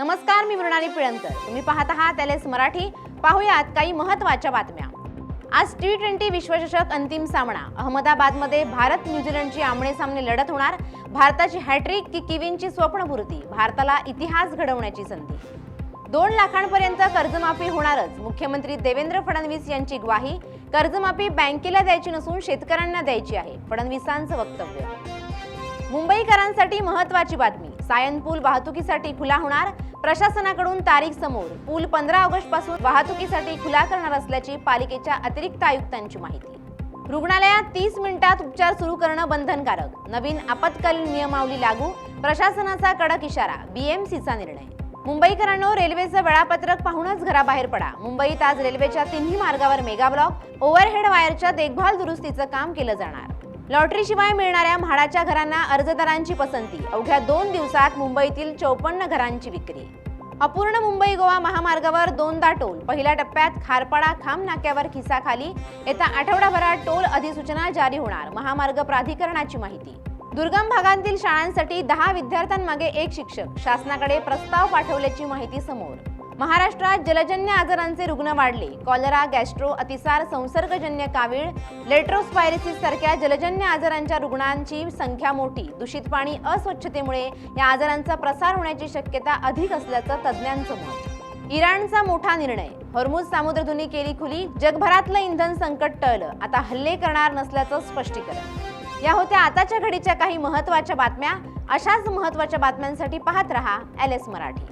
नमस्कार, मी मृणाली पिळणकर. तुम्ही पाहत आहात LS मराठी. पाहुयात काही महत्त्वाच्या बातम्या. आज T20 विश्वचषक अंतिम सामना. अहमदाबादमध्ये भारत न्यूझीलंडची आमने-सामने लढत होणार. भारताची हॅट्रिक की किवींची स्वप्नपूर्ती. भारताला इतिहास घडवण्याची संधी. 2 लाखांपर्यंत कर्जमाफी होणारच. मुख्यमंत्री देवेंद्र फडणवीस यांची ग्वाही. कर्जमाफी बँकेला द्यायची नसून शेतकऱ्यांना द्यायची आहे, फडणवीसांचं वक्तव्य. मुंबईकरांसाठी महत्त्वाची बातमी. सायन पूल वाहतुकीसाठी खुला होणार. प्रशासनाकडून तारीख समोर. पूल 15 ऑगस्ट पासून वाहतुकीसाठी खुला करणार असल्याची पालिकेच्या अतिरिक्त आयुक्तांची माहिती. रुग्णालयात 30 मिनिटात उपचार सुरू करणं बंधनकारक. नवीन आपत्कालीन नियमावली लागू. प्रशासनाचा कडक इशारा. BMCचा निर्णय. मुंबईकरांनो, रेल्वेचं वेळापत्रक पाहूनच घराबाहेर पडा. मुंबईत आज रेल्वेच्या तिन्ही मार्गावर मेगा ब्लॉक. ओव्हरहेड वायरच्या देखभाल दुरुस्तीचं काम केलं जाणार. लॉटरीशिवाय मिळणाऱ्या म्हाडाच्या घरांना अर्जदारांची पसंती. अवघ्या 2 दिवसात मुंबईतील 54 घरांची विक्री. अपूर्ण मुंबई गोवा महामार्गावर 2दा टोल. पहिल्या टप्प्यात खारपाडा खांब नाक्यावर खिसाखाली. येत्या आठवडाभरात टोल अधिसूचना जारी होणार. महामार्ग प्राधिकरणाची माहिती. दुर्गम भागांतील शाळांसाठी 10 विद्यार्थ्यांमागे 1 शिक्षक. शासनाकडे प्रस्ताव पाठवल्याची माहिती समोर. महाराष्ट्रात जलजन्य आजारांचे रुग्ण वाढले. कॉलरा, गॅस्ट्रो, अतिसार, संसर्गजन्य कावीळ, लेट्रोस्पायरोसिस सारख्या जलजन्य आजारांच्या रुग्णांची संख्या मोठी. दूषित पाणी, अस्वच्छतेमुळे या आजारांचा प्रसार होण्याची शक्यता अधिक असल्याचं तज्ज्ञांचं मत. इराणचा मोठा निर्णय. हॉर्मुझ सामुद्रधुनी केली खुली. जगभरातलं इंधन संकट टळलं. आता हल्ले करणार नसल्याचं स्पष्टीकरण. या होत्या आताच्या घडीच्या काही महत्त्वाच्या बातम्या. अशाच महत्त्वाच्या बातम्यांसाठी पाहत रहा LS मराठी.